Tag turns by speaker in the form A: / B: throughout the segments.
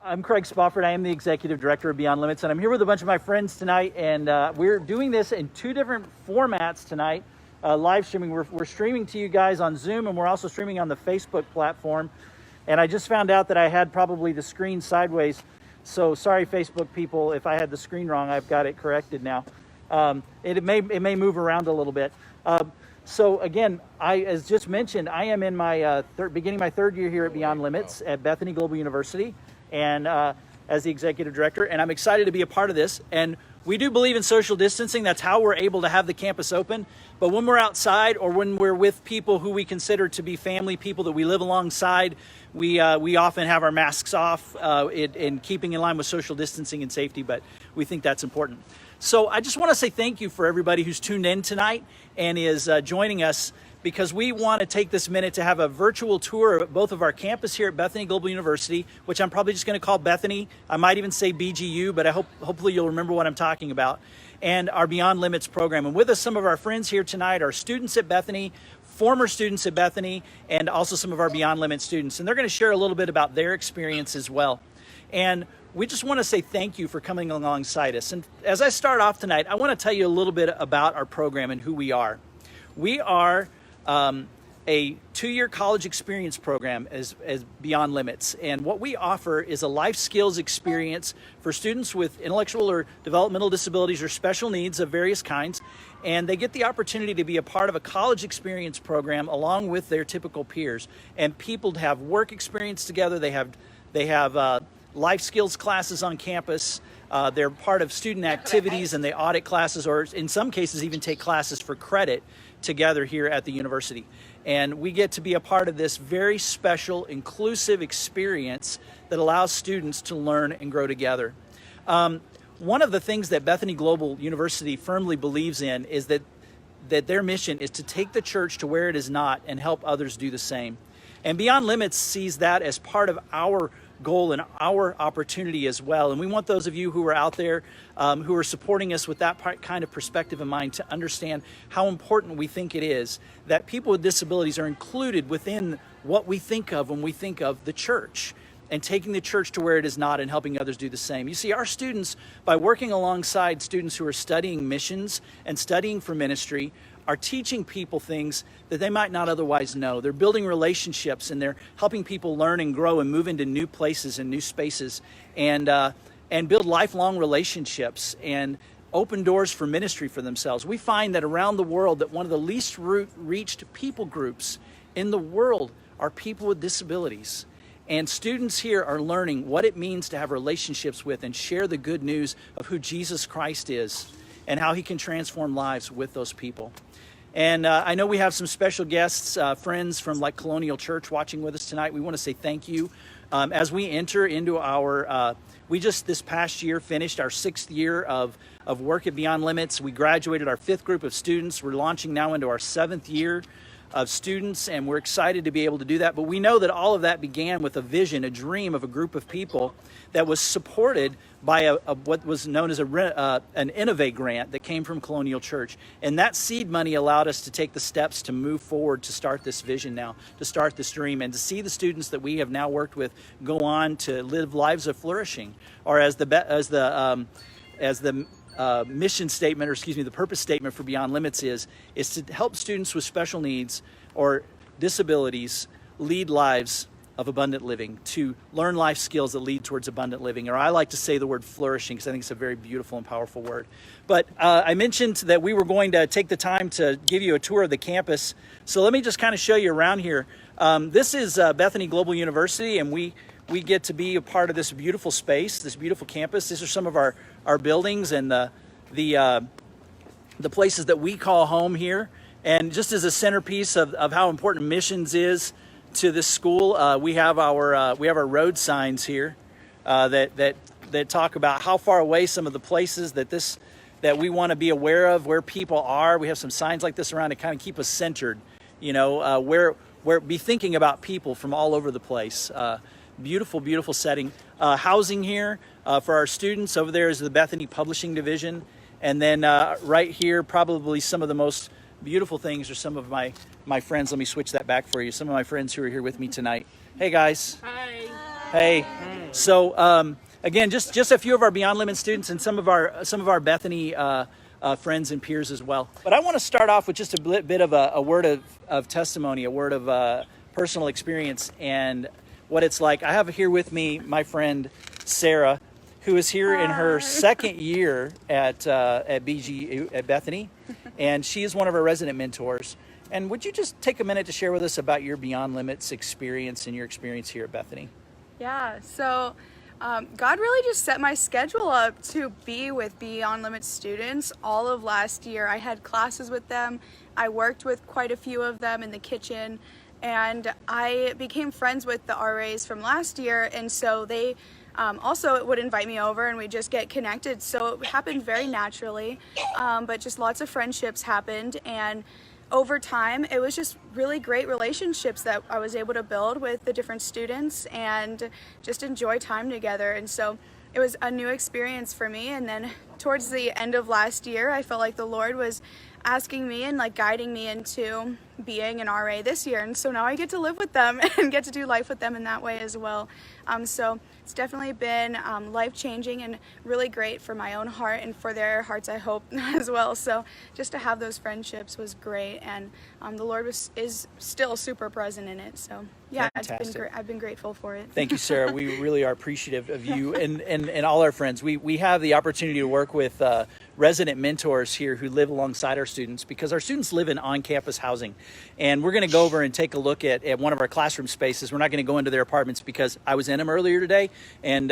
A: I'm Craig Spofford. I am the Executive Director of Beyond Limits, and I'm here with a bunch of my friends tonight, and we're doing this in two different formats tonight, live streaming. We're streaming to you guys on Zoom, and we're also streaming on the Facebook platform. And I just found out that I had probably the screen sideways, so sorry, Facebook people, if I had the screen wrong. I've got it corrected now. It may move around a little bit. So again, as just mentioned, I am in my beginning my third year here at Beyond Limits at Bethany Global University, and as the executive director, and I'm excited to be a part of this. And we do believe in social distancing. That's how we're able to have the campus open. But when we're outside or when we're with people who we consider to be family, people that we live alongside, we often have our masks off in keeping in line with social distancing and safety, but we think that's important. So I just want to say thank you for everybody who's tuned in tonight and is joining us, because we want to take this minute to have a virtual tour of both of our campus here at Bethany Global University, which I'm probably just going to call Bethany. I might even say BGU, but hopefully you'll remember what I'm talking about, and our Beyond Limits program. And with us, some of our friends here tonight are students at Bethany, former students at Bethany, and also some of our Beyond Limits students. And they're going to share a little bit about their experience as well. And we just want to say thank you for coming alongside us. And as I start off tonight, I want to tell you a little bit about our program and who we are. We are a two-year college experience program as Beyond Limits. And what we offer is a life skills experience for students with intellectual or developmental disabilities or special needs of various kinds. And they get the opportunity to be a part of a college experience program along with their typical peers. And people to have work experience together. They have life skills classes on campus. They're part of student activities, and they audit classes, or in some cases even take classes for credit together here at the university. And we get to be a part of this very special, inclusive experience that allows students to learn and grow together. One of the things that Bethany Global University firmly believes in is that their mission is to take the church to where it is not and help others do the same. And Beyond Limits sees that as part of our goal and our opportunity as well. And we want those of you who are out there who are supporting us with that kind of perspective in mind to understand how important we think it is that people with disabilities are included within what we think of when we think of the church, and taking the church to where it is not and helping others do the same. You see, our students, by working alongside students who are studying missions and studying for ministry, are teaching people things that they might not otherwise know. They're building relationships, and they're helping people learn and grow and move into new places and new spaces, and build lifelong relationships and open doors for ministry for themselves. We find that around the world that one of the least reached people groups in the world are people with disabilities. And students here are learning what it means to have relationships with and share the good news of who Jesus Christ is and how he can transform lives with those people. And I know we have some special guests, friends from like Colonial Church watching with us tonight. We want to say thank you. As we enter into our, we just this past year finished our 6th year of work at Beyond Limits. We graduated our 5th group of students. We're launching now into our 7th year of students, and we're excited to be able to do that. But we know that all of that began with a vision, a dream of a group of people that was supported by what was known as an Innovate grant that came from Colonial Church. And that seed money allowed us to take the steps to move forward, to start this vision now, to start this dream, and to see the students that we have now worked with go on to live lives of flourishing, or as the mission statement, or excuse me, the purpose statement for Beyond Limits is to help students with special needs or disabilities lead lives of abundant living, to learn life skills that lead towards abundant living. Or I like to say the word flourishing because I think it's a very beautiful and powerful word. But I mentioned that we were going to take the time to give you a tour of the campus. So let me just kind of show you around here. This is Bethany Global University, and we get to be a part of this beautiful space, this beautiful campus. These are some of our buildings and the places that we call home here. And just as a centerpiece of how important missions is to this school, we have our road signs here that talk about how far away some of the places that we want to be aware of, where people are. We have some signs like this around to kind of keep us centered, where be thinking about people from all over the place. Beautiful, beautiful setting. Housing here for our students. Over there is the Bethany Publishing Division. And then right here, probably some of the most beautiful things are some of my friends. Let me switch that back for you. Some of my friends who are here with me tonight. Hey, guys.
B: Hi.
A: Hey. So again, just a few of our Beyond Limits students and some of our Bethany friends and peers as well. But I want to start off with just a bit of a word of testimony, a word of personal experience, and what it's like. I have here with me my friend Sarah, who is here in her second year at BG at Bethany, and she is one of our resident mentors. And would you just take a minute to share with us about your Beyond Limits experience and your experience here at Bethany?
B: Yeah, so God really just set my schedule up to be with Beyond Limits students all of last year. I had classes with them. I worked with quite a few of them in the kitchen, and I became friends with the RAs from last year, and so they also would invite me over and we just get connected. So it happened very naturally, but just lots of friendships happened, and over time, it was just really great relationships that I was able to build with the different students and just enjoy time together. And so it was a new experience for me. And then towards the end of last year, I felt like the Lord was asking me and like guiding me into being an RA this year. And so now I get to live with them and get to do life with them in that way as well. So it's definitely been life-changing and really great for my own heart and for their hearts, I hope, as well. So just to have those friendships was great, and the Lord is still super present in it. So yeah, I've been grateful for it.
A: Thank you, Sarah. We really are appreciative of you and all our friends. We have the opportunity to work with resident mentors here who live alongside our students, because our students live in on-campus housing. And we're going to go over and take a look at one of our classroom spaces. We're not going to go into their apartments because I was in them earlier today, and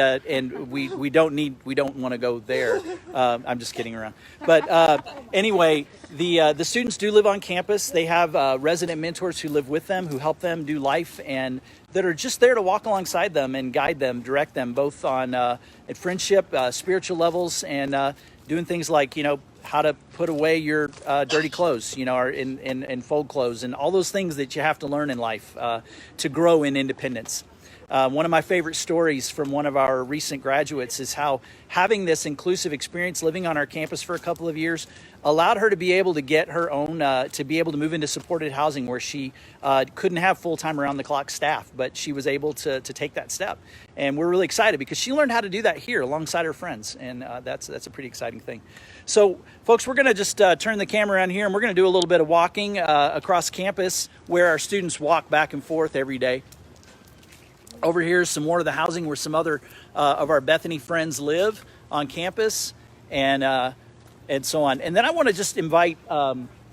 A: we don't want to go there. I'm just kidding around. But anyway, the students do live on campus. They have resident mentors who live with them, who help them do life, and that are just there to walk alongside them and guide them, direct them, both on at friendship, spiritual levels, and doing things like, how to put away your dirty clothes, or and fold clothes, and all those things that you have to learn in life to grow in independence. One of my favorite stories from one of our recent graduates is how having this inclusive experience living on our campus for a couple of years allowed her to be able to get her own, to be able to move into supported housing where she couldn't have full-time around-the-clock staff, but she was able to take that step. And we're really excited because she learned how to do that here alongside her friends, and that's a pretty exciting thing. So, folks, we're going to just turn the camera around here, and we're going to do a little bit of walking across campus where our students walk back and forth every day. Over here is some more of the housing where some other of our Bethany friends live on campus, and so on. And then I want to just invite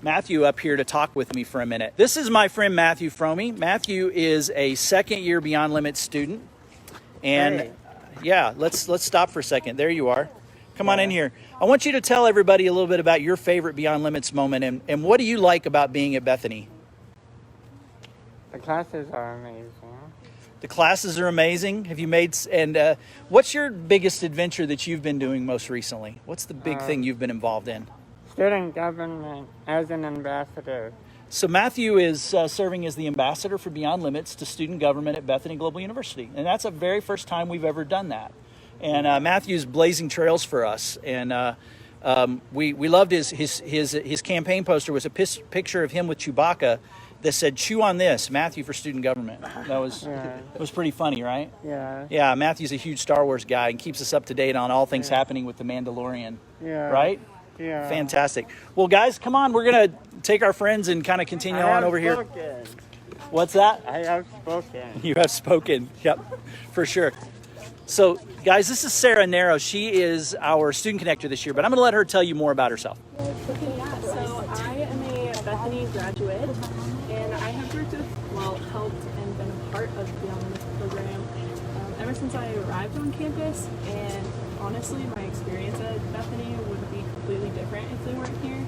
A: Matthew up here to talk with me for a minute. This is my friend Matthew Fromey. Matthew is a second-year Beyond Limits student, and yeah, let's stop for a second. There you are. Come on in here. I want you to tell everybody a little bit about your favorite Beyond Limits moment, and what do you like about being at Bethany?
C: The classes are amazing.
A: The classes are amazing. Have you made, and what's your biggest adventure that you've been doing most recently? What's the big thing you've been involved in?
C: Student government as an ambassador.
A: So Matthew is serving as the ambassador for Beyond Limits to student government at Bethany Global University. And that's the very first time we've ever done that. And Matthew's blazing trails for us. And we loved his campaign poster was a picture of him with Chewbacca that said, "Chew on this, Matthew for student government." That was pretty funny, right?
C: Yeah.
A: Yeah, Matthew's a huge Star Wars guy and keeps us up to date on all things happening with the Mandalorian.
C: Yeah.
A: Right?
C: Yeah.
A: Fantastic. Well, guys, come on. We're going to take our friends and kind of continue on over here. What's that?
C: I have spoken.
A: You have spoken. Yep, for sure. So, guys, this is Sarah Nero. She is our student connector this year, but I'm going to let her tell you more about herself.
D: Yeah, so I am a Bethany graduate, and I have helped and been a part of the Beyond Limits program ever since I arrived on campus, and honestly, my experience at Bethany would be completely different if they weren't here.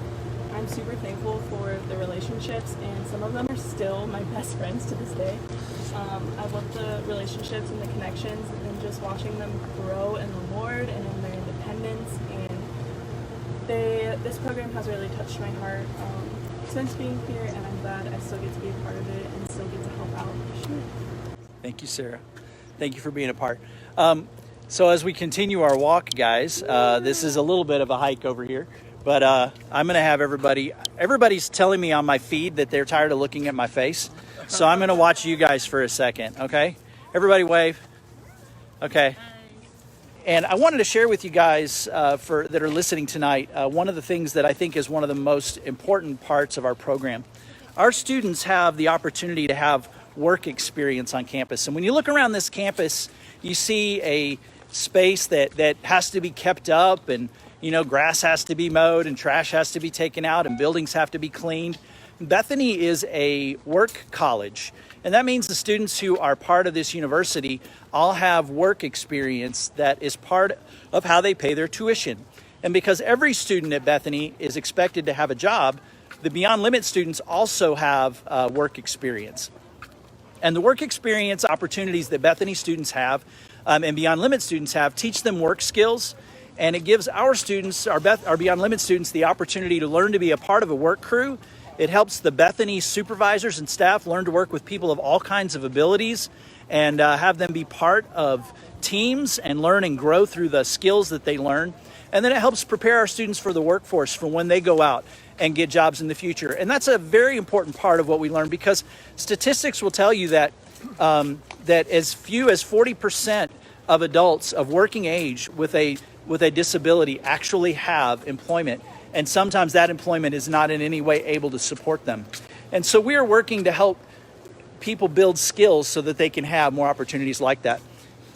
D: I'm super thankful for the relationships, and some of them are still my best friends to this day. I love the relationships and the connections, and just watching them grow in the Lord and in their independence, and this program has really touched my heart since being here, and I'm glad I still get to be a part of it and still get to help out this year.
A: Thank you, Sarah. Thank you for being a part. So as we continue our walk, guys, this is a little bit of a hike over here, but I'm going to have everybody's telling me on my feed that they're tired of looking at my face. So I'm going to watch you guys for a second, okay? Everybody wave. Okay. And I wanted to share with you guys that are listening tonight, one of the things that I think is one of the most important parts of our program. Our students have the opportunity to have work experience on campus. And when you look around this campus, you see a space that has to be kept up, and grass has to be mowed and trash has to be taken out and buildings have to be cleaned. Bethany is a work college, and that means the students who are part of this university all have work experience that is part of how they pay their tuition. And because every student at Bethany is expected to have a job, the Beyond Limit students also have work experience. And the work experience opportunities that Bethany students have and Beyond Limit students have teach them work skills, and it gives our students, our Beyond Limit students, the opportunity to learn to be a part of a work crew. It helps the Bethany supervisors and staff learn to work with people of all kinds of abilities and have them be part of teams and learn and grow through the skills that they learn. And then it helps prepare our students for the workforce for when they go out and get jobs in the future. And that's a very important part of what we learn, because statistics will tell you that that as few as 40% of adults of working age with a disability actually have employment. And sometimes that employment is not in any way able to support them. And so we are working to help people build skills so that they can have more opportunities like that.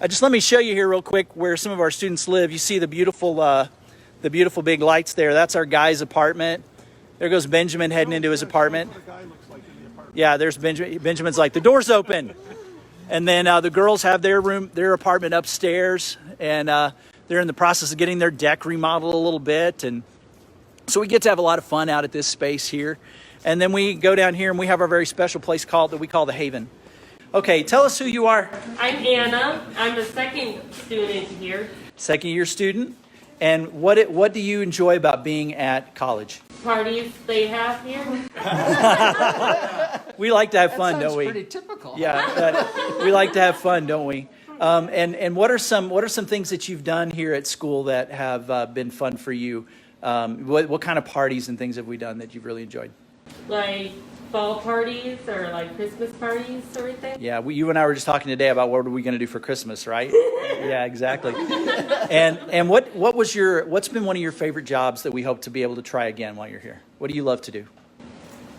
A: Let me show you here real quick where some of our students live. You see the beautiful big lights there. That's our guy's apartment. There goes Benjamin heading into his apartment. Yeah, there's Benjamin. Benjamin's like, the door's open. And then the girls have their apartment upstairs, and they're in the process of getting their deck remodeled a little bit. And so we get to have a lot of fun out at this space here. And then we go down here and we have our very special place that we call the Haven. Okay, tell us who you are.
E: I'm Anna. I'm a second student here.
A: Second year student. And what do you enjoy about being at college?
E: Parties they have here.
A: We like to have fun, don't we?
F: Pretty typical.
A: Yeah, we like to have fun, don't we? And what are some things that you've done here at school that have been fun for you? What kind of parties and things have we done that you've really enjoyed?
E: Like fall parties or like Christmas parties or anything.
A: Yeah, you and I were just talking today about what are we going to do for Christmas, right? Yeah, exactly. And what's been one of your favorite jobs that we hope to be able to try again while you're here? What do you love to do?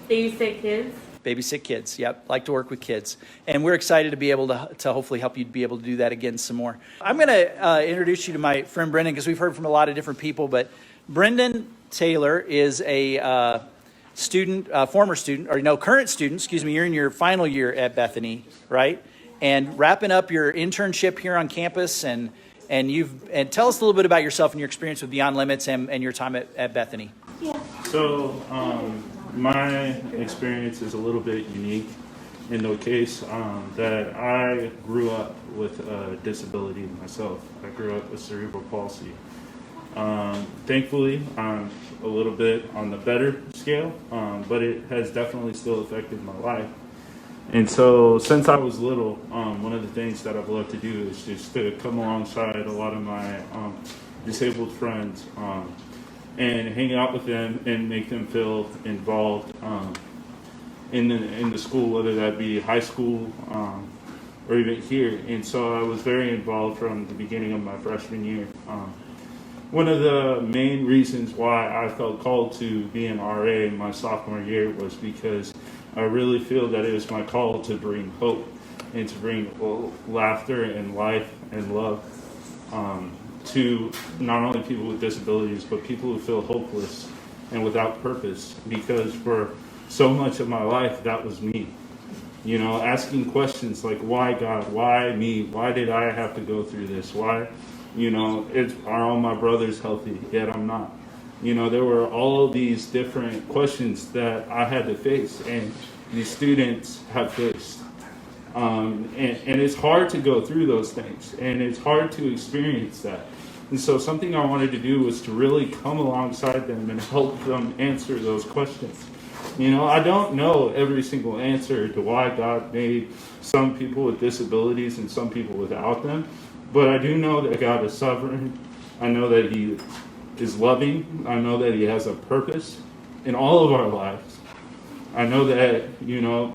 E: Babysit kids.
A: Babysit kids. Yep, like to work with kids. And we're excited to be able to hopefully help you be able to do that again some more. I'm going to introduce you to my friend Brenden, because we've heard from a lot of different people, but Brenden Taylor is a current student, you're in your final year at Bethany, right? And wrapping up your internship here on campus, and tell us a little bit about yourself and your experience with Beyond Limits and your time at Bethany.
E: Yeah.
G: So my experience is a little bit unique in the case that I grew up with a disability myself. I grew up with cerebral palsy. Thankfully, I'm a little bit on the better scale, but it has definitely still affected my life. And so since I was little, one of the things that I've loved to do is just to come alongside a lot of my disabled friends and hang out with them and make them feel involved in the school, whether that be high school or even here. And so I was very involved from the beginning of my freshman year. One of the main reasons why I felt called to be an RA in my sophomore year was because I really feel that it is my call to bring hope and to bring laughter and life and love to not only people with disabilities, but people who feel hopeless and without purpose. Because for so much of my life, that was me. Asking questions like, why God? Why me? Why did I have to go through this? Why? Are all my brothers healthy? Yet I'm not. There were all these different questions that I had to face, and these students have faced. And it's hard to go through those things, and it's hard to experience that. And so something I wanted to do was to really come alongside them and help them answer those questions. I don't know every single answer to why God made some people with disabilities and some people without them. But I do know that God is sovereign. I know that He is loving. I know that He has a purpose in all of our lives. I know that,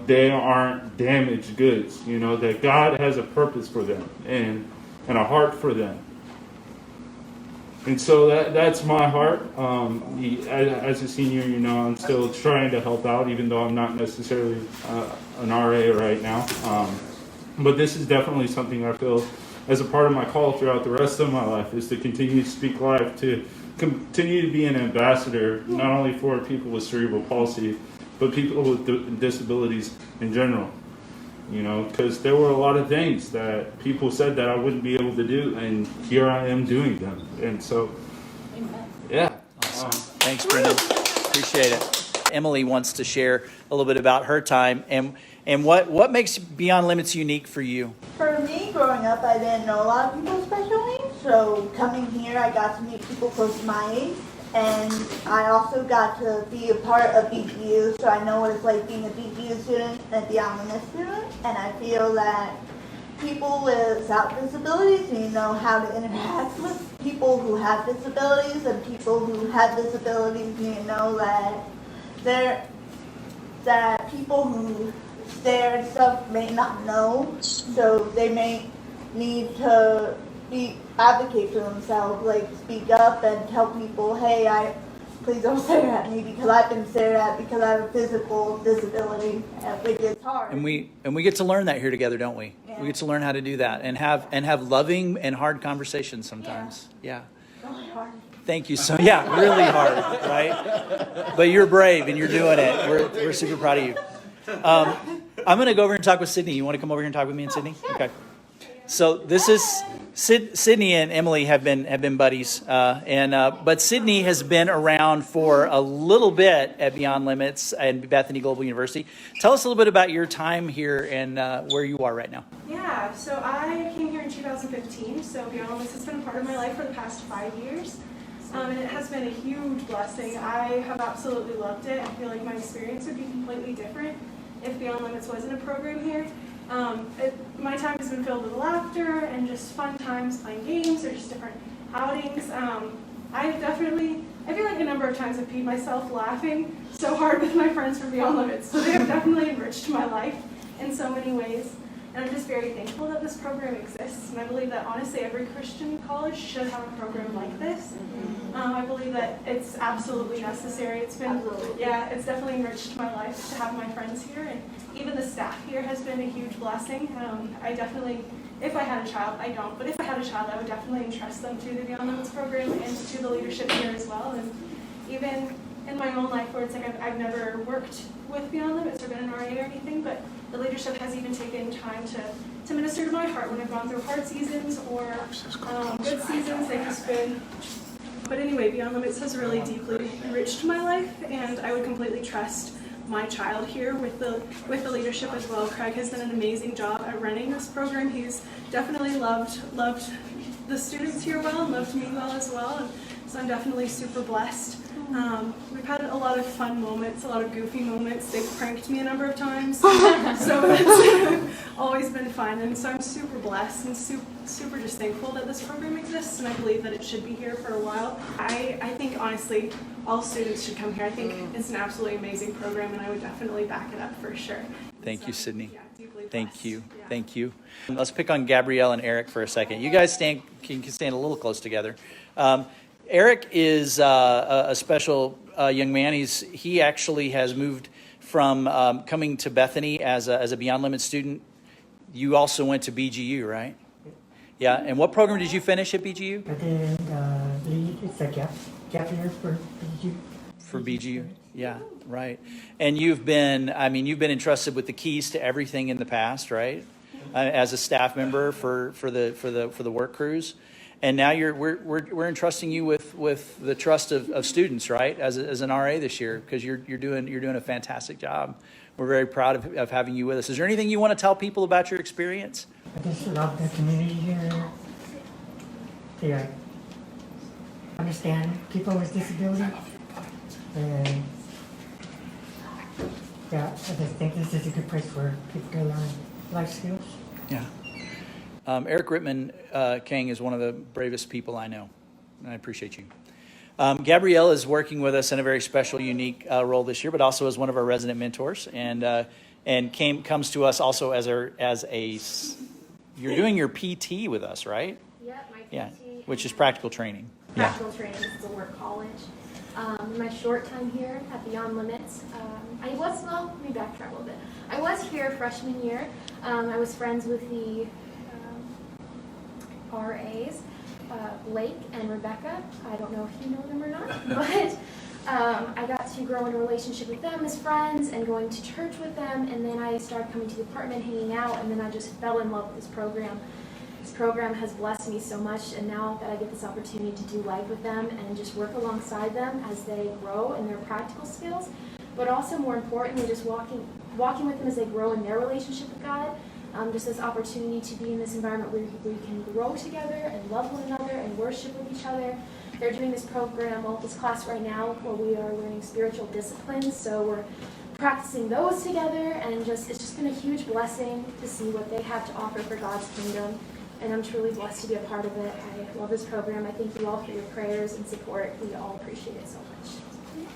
G: they aren't damaged goods, that God has a purpose for them. And and a heart for them. And so that's my heart. As a senior, I'm still trying to help out, even though I'm not necessarily an RA right now. But this is definitely something I feel as a part of my call throughout the rest of my life, is to continue to speak life, to continue to be an ambassador, not only for people with cerebral palsy, but people with disabilities in general. Because there were a lot of things that people said that I wouldn't be able to do, and here I am doing them. And so, yeah.
A: Awesome. Thanks, Brenden. Appreciate it. Emilie wants to share a little bit about her time and what makes Beyond Limits unique for you.
F: For me, growing up, I didn't know a lot of people with special needs, so coming here, I got to meet people close to my age, and I also got to be a part of BGU, so I know what it's like being a BGU student and a Beyond Limits student, and I feel that people without disabilities need to know how to interact with people who have disabilities, and people who have disabilities need to know that people who stare and stuff may not know, so they may need to advocate for themselves, like speak up and tell people, hey, please don't stare at me because I've been stared at because I have a physical disability, which is hard.
A: And we get to learn that here together, don't we?
F: Yeah.
A: We get to learn how to do that and have loving and hard conversations sometimes. Yeah.
F: Really hard.
A: Thank you. So yeah, really hard, right? But you're brave and you're doing it. We're super proud of you. I'm going to go over and talk with Sydney. You want to come over here and talk with me and Sydney? Okay. So this is Sydney and Emilie have been buddies, but Sydney has been around for a little bit at Beyond Limits and Bethany Global University. Tell us a little bit about your time here and where you are right now.
H: Yeah, so I came here in 2015. So Beyond Limits has been a part of my life for the past 5 years. And it has been a huge blessing. I have absolutely loved it. I feel like my experience would be completely different if Beyond Limits wasn't a program here. My time has been filled with laughter and just fun times playing games or just different outings. I feel like a number of times I've peed myself laughing so hard with my friends from Beyond Limits. So they have definitely enriched my life in so many ways. And I'm just very thankful that this program exists. And I believe that honestly every Christian college should have a program like this. I believe that it's absolutely necessary. It's definitely enriched my life to have my friends here. And even the staff here has been a huge blessing. If I had a child, I don't, but if I had a child, I would definitely entrust them to the Beyond Limits program and to the leadership here as well. And even in my own life where it's like I've never worked with Beyond Limits or been an RA or anything, but the leadership has even taken time to minister to my heart when I've gone through hard seasons or good seasons. They've just been. But anyway, Beyond Limits has really deeply enriched my life, and I would completely trust my child here with the leadership as well. Craig has done an amazing job at running this program. He's definitely loved the students here well and loved me well as well. And so I'm definitely super blessed. We've had a lot of fun moments, a lot of goofy moments. They've pranked me a number of times, so it's always been fun. And so I'm super blessed and super just thankful that this program exists, and I believe that it should be here for a while. I think honestly, all students should come here. I think it's an absolutely amazing program, and I would definitely back it up for sure.
A: Thank you, Sydney.
H: Yeah, deeply blessed.
A: Thank you.
H: Yeah.
A: Thank you. Let's pick on Gabrielle and Eric for a second. You guys can stand a little close together. Eric is a special young man. He actually has moved from coming to Bethany as a Beyond Limits student. You also went to BGU, right? Yeah. And what program did you finish at BGU?
I: I did lead. It's a gap year for BGU.
A: For BGU, yeah, right. And you've been entrusted with the keys to everything in the past, right? As a staff member for the work crews. And now we're entrusting you with the trust of students, right? As an RA this year, because you're doing a fantastic job. We're very proud of having you with us. Is there anything you want to tell people about your experience?
I: I just love the community here. They understand people with disability, and yeah, I just think this is a good place for people to learn life skills.
A: Yeah. Eric Rittman King is one of the bravest people I know, and I appreciate you. Gabrielle is working with us in a very special, unique role this year, but also as one of our resident mentors, and comes to us also as a You're doing your PT with us, right?
J: Yep, my PT.
A: Yeah, which is practical training.
J: Practical training. This is a work college. My short time here at Beyond Limits, let me backtrack a little bit. I was here freshman year. I was friends with the RAs, Blake and Rebecca. I don't know if you know them or not, but I got to grow in a relationship with them as friends and going to church with them, and then I started coming to the apartment, hanging out, and then I just fell in love with this program. This program has blessed me so much, and now that I get this opportunity to do life with them and just work alongside them as they grow in their practical skills, but also more importantly, just walking with them as they grow in their relationship with God. Just this opportunity to be in this environment where we can grow together and love one another and worship with each other. They're doing this program, this class right now, where we are learning spiritual disciplines, so we're practicing those together, and it's just been a huge blessing to see what they have to offer for God's kingdom, and I'm truly blessed to be a part of it. I love this program. I thank you all for your prayers and support. We all appreciate it so much.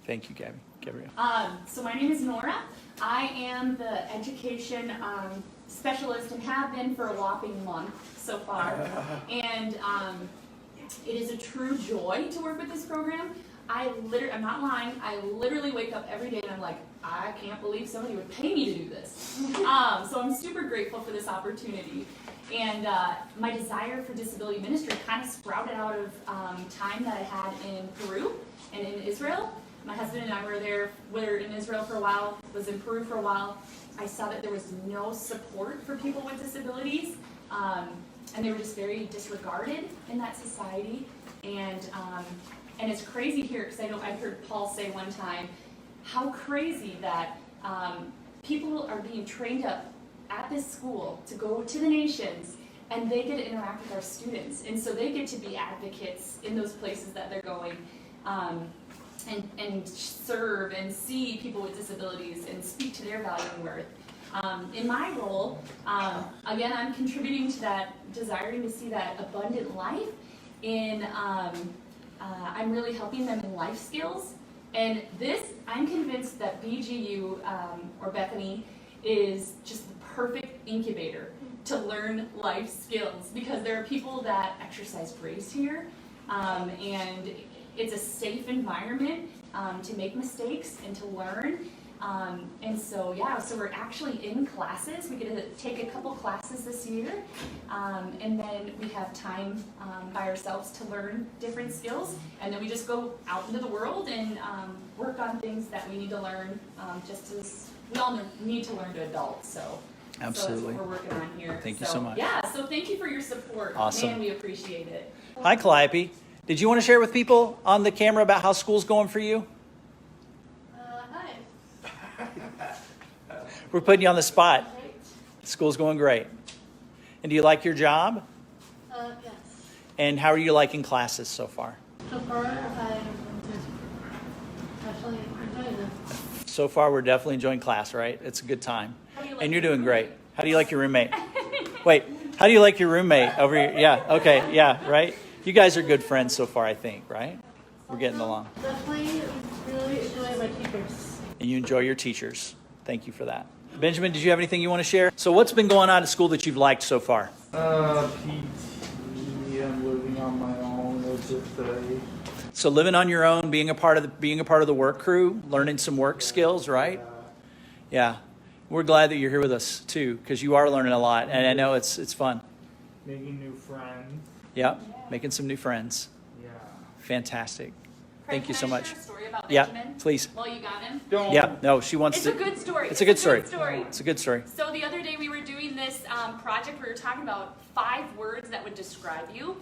A: Thank you, Gabrielle.
K: So my name is Nora. I am the education specialist and have been for a whopping month so far. And it is a true joy to work with this program. I'm not lying, I literally wake up every day and I'm like, I can't believe somebody would pay me to do this. So I'm super grateful for this opportunity. And my desire for disability ministry kind of sprouted out of time that I had in Peru and in Israel. My husband and I were in Israel for a while, was in Peru for a while. I saw that there was no support for people with disabilities, and they were just very disregarded in that society. And it's crazy here, because I heard Paul say one time, how crazy that people are being trained up at this school to go to the nations, and they get to interact with our students, and so they get to be advocates in those places that they're going. And serve and see people with disabilities and speak to their value and worth. In my role, again, I'm contributing to that, desiring to see that abundant life I'm really helping them in life skills. And I'm convinced that BGU, or Bethany, is just the perfect incubator to learn life skills, because there are people that exercise grace here, and it's a safe environment to make mistakes and to learn. And so we're actually in classes. We get to take a couple classes this year, and then we have time by ourselves to learn different skills, and then we just go out into the world and work on things that we need to learn, just as we all need to learn to adult. So
A: absolutely,
K: so that's what we're working on here.
A: Thank you so much.
K: Yeah, so thank you for your support.
A: Awesome.
K: Man, we appreciate it.
A: Hi, Calliope. Did you want to share with people on the camera about how school's going for you?
L: Hi.
A: We're putting you on the spot. School's going great. And do you like your job?
L: Yes.
A: And how are you liking classes so far?
L: So far, I'm actually enjoying this.
A: So far, we're definitely enjoying class, right? It's a good time.
K: You
A: And you're doing great. How do you like your roommate? Wait, how do you like your roommate over here? Yeah, okay, yeah, right? You guys are good friends so far, I think, right? We're getting along.
L: Definitely really enjoy my teachers.
A: And you enjoy your teachers. Thank you for that. Benjamin, did you have anything you want to share? So what's been going on at school that you've liked so far?
M: PT, I'm living on my own. It's just
A: So living on your own, being a part of the work crew, learning some work skills, right? Yeah. We're glad that you're here with us too, because you are learning a lot, and I know it's fun.
M: making new friends.
A: Yep, making some new friends.
M: Yeah.
A: Fantastic.
K: Craig,
A: Thank you
K: can
A: so
K: I
A: much.
K: share a story about
A: Yeah,
K: Benjamin?
A: please.
K: Well, you got him.
A: Yeah, no, she wants
K: It's
A: to.
K: a good story.
A: It's a good story.
K: Good story.
A: It's a good story.
K: So the other day we were doing this project. We were talking about 5 words that would describe you,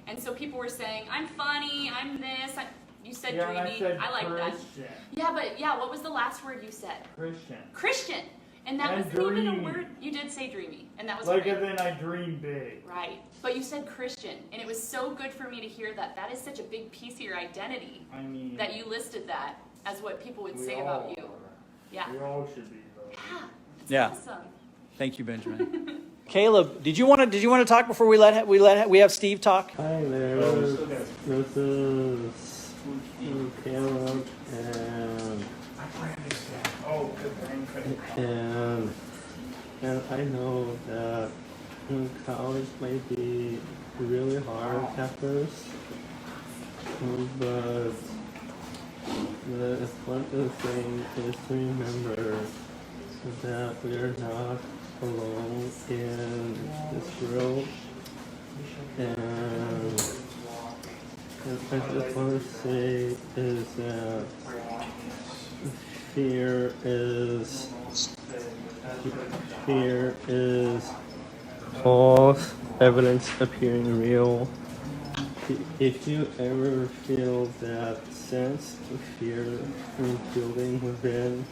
K: and so people were saying, "I'm funny. I'm this." You said
M: Yeah,
K: dreamy.
M: and I said
K: like that.
M: Christian.
K: Yeah, but what was the last word you said?
M: Christian.
K: Christian. And that
M: And
K: wasn't even a
M: dreamy.
K: word. You did say dreamy, and that was
M: Like,
K: great.
M: and then I dream big.
K: Right. But you said Christian, and it was so good for me to hear that. That is such a big piece of your identity.
M: I mean,
K: that you listed that as what people would
M: we
K: say
M: all
K: about you.
M: are.
K: Yeah.
M: We all should be, though.
A: Yeah.
K: Awesome.
A: Thank you, Benjamin. Caleb, did you want to talk before we have Steve talk?
N: Hi there. This is Caleb, and I know that college might be really hard at first, but the important thing is to remember that we are not alone in this world. And I just want to say is that fear is false evidence appearing real. If you ever feel that sense of fear building within,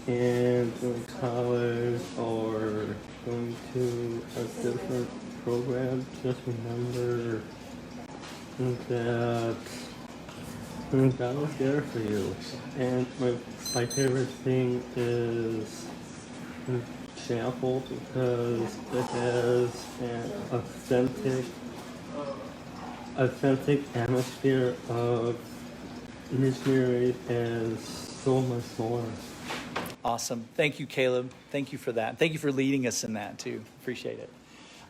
N: and in college or going to a different program, just remember that God was there for you. And my favorite thing is chapel because it has an authentic atmosphere of missionary and so much more.
A: Awesome. Thank you, Caleb. Thank you for that. Thank you for leading us in that, too. Appreciate it.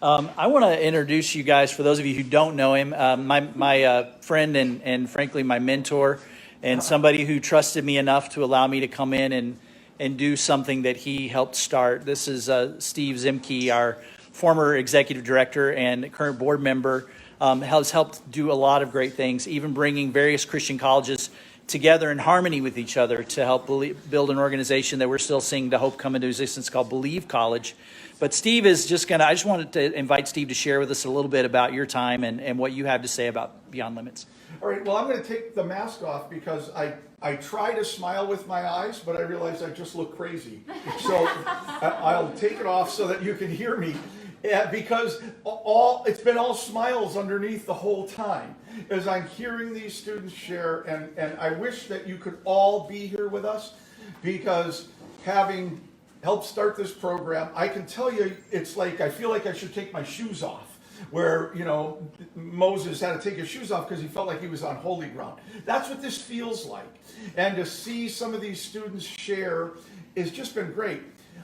A: I want to introduce you guys, for those of you who don't know him, my friend and frankly, my mentor, and somebody who trusted me enough to allow me to come in and do something that he helped start. This is Steve Ziemke, our former executive director and current board member, has helped do a lot of great things, even bringing various Christian colleges together in harmony with each other to help build an organization that we're still seeing the hope come into existence called Believe College. But Steve is just I just wanted to invite Steve to share with us a little bit about your time and what you have to say about Beyond Limits.
O: All right, well, I'm going to take the mask off because I try to smile with my eyes, but I realize I just look crazy. So I'll take it off so that you can hear me. Because it's been all smiles underneath the whole time as I'm hearing these students share, and I wish that you could all be here with us, because having helped start this program, I can tell you it's like I feel like I should take my shoes off, where Moses had to take his shoes off because he felt like he was on holy ground. That's what this feels like, and to see some of these students share has just been great.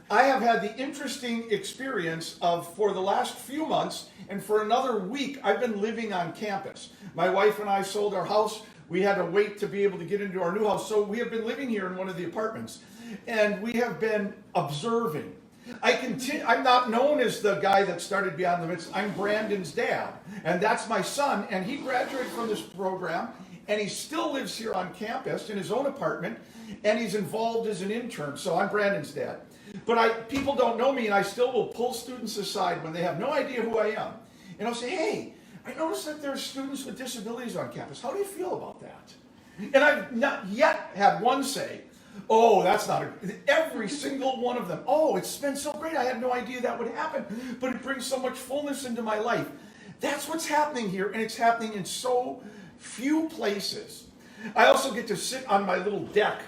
O: I have had the interesting experience of, for the last few months and for another week, I've been living on campus. My wife and I sold our house. We had to wait to be able to get into our new house. So we have been living here in one of the apartments, and we have been observing. I'm not known as the guy that started Beyond Limits. I'm Brenden's dad, and that's my son, and he graduated from this program, and he still lives here on campus in his own apartment, and he's involved as an intern. So I'm Brenden's dad. But people don't know me, and I still will pull students aside when they have no idea who I am. And I'll say, hey, I noticed that there's students with disabilities on campus. How do you feel about that? And I've not yet had one say, oh, that's not every single one of them. Oh, it's been so great. I had no idea that would happen, but it brings so much fullness into my life. That's what's happening here, and it's happening in so few places. I also get to sit on my little deck,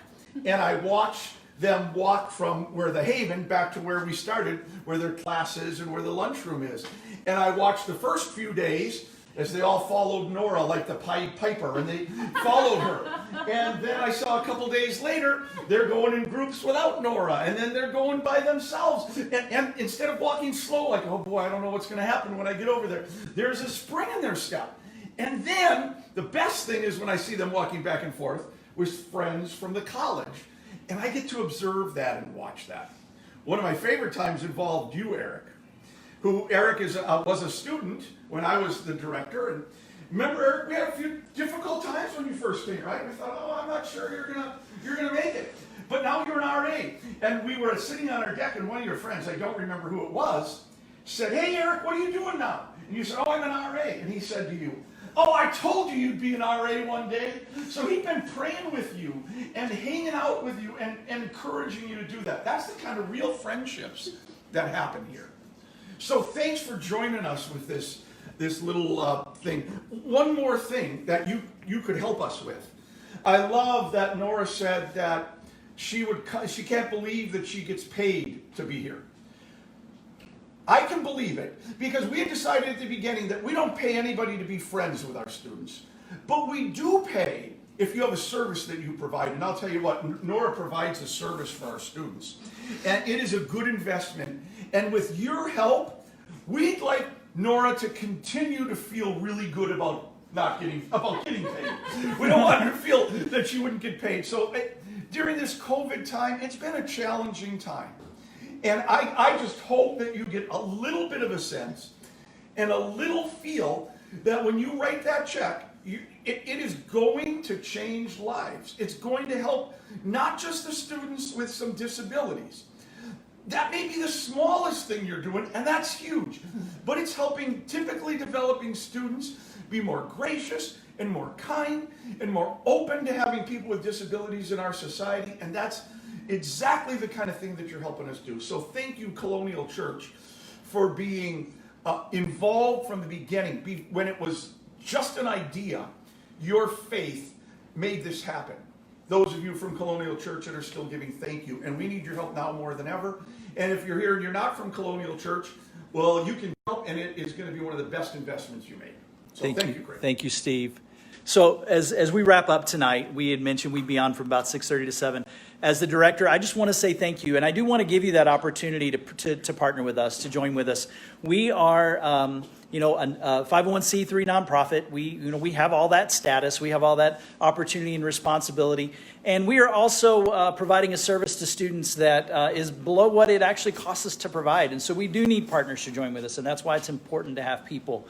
O: and I watch them walk from where the Haven back to where we started, where their class is and where the lunchroom is. And I watched the first few days as they all followed Nora like the Pied Piper, and they followed her. And then I saw a couple days later, they're going in groups without Nora, and then they're going by themselves. And instead of walking slow, like, oh boy, I don't know what's going to happen when I get over there, there's a spring in their step. And then the best thing is when I see them walking back and forth with friends from the college. And I get to observe that and watch that. One of my favorite times involved you, Eric, who Eric was a student when I was the director. And remember, Eric, we had a few difficult times when you first came, right? We thought, oh, I'm not sure you're gonna make it. But now you're an RA. And we were sitting on our deck, and one of your friends, I don't remember who it was, said, hey, Eric, what are you doing now? And you said, oh, I'm an RA. And he said to you, oh, I told you you'd be an RA one day. So he'd been praying with you and hanging out with you and encouraging you to do that. That's the kind of real friendships that happen here. So thanks for joining us with this little thing. One more thing that you could help us with. I love that Nora said that she can't believe that she gets paid to be here. I can believe it, because we had decided at the beginning that we don't pay anybody to be friends with our students. But we do pay if you have a service that you provide. And I'll tell you what, Nora provides a service for our students. And it is a good investment. And with your help, we'd like Nora to continue to feel really good about getting paid. We don't want her to feel that she wouldn't get paid. So during this COVID time, it's been a challenging time. And I just hope that you get a little bit of a sense and a little feel that when you write that check, it is going to change lives. It's going to help not just the students with some disabilities. That may be the smallest thing you're doing, and that's huge. But it's helping typically developing students be more gracious and more kind and more open to having people with disabilities in our society. And that's exactly the kind of thing that you're helping us do. So thank you, Colonial Church, for being involved from the beginning. When it was just an idea, your faith made this happen. Those of you from Colonial Church that are still giving, thank you. And we need your help now more than ever. And if you're here and you're not from Colonial Church, well, you can help, and it is going to be one of the best investments you make. So thank you, Chris.
A: Thank you, Steve. So as we wrap up tonight, we had mentioned we'd be on from about 6:30 to 7. As the director, I just want to say thank you, and I do want to give you that opportunity to partner with us, to join with us. We are, a 501c3 nonprofit. We have all that status, we have all that opportunity and responsibility, and we are also providing a service to students that is below what it actually costs us to provide. And so we do need partners to join with us, and that's why it's important to have people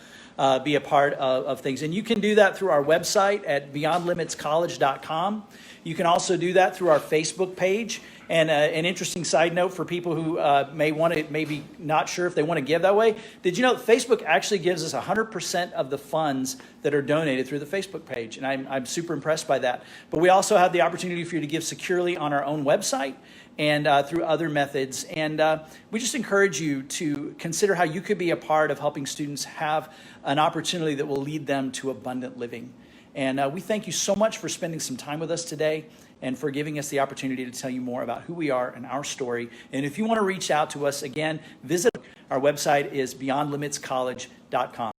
A: be a part of things. And you can do that through our website at beyondlimitscollege.com. You can also do that through our Facebook page. And an interesting side note for people who maybe not sure if they want to give that way. Did you know that Facebook actually gives us 100% of the funds that are donated through the Facebook page? And I'm super impressed by that. But we also have the opportunity for you to give securely on our own website and through other methods. And we just encourage you to consider how you could be a part of helping students have an opportunity that will lead them to abundant living. And we thank you so much for spending some time with us today and for giving us the opportunity to tell you more about who we are and our story. And if you want to reach out to us, again, visit our website is beyondlimitscollege.com.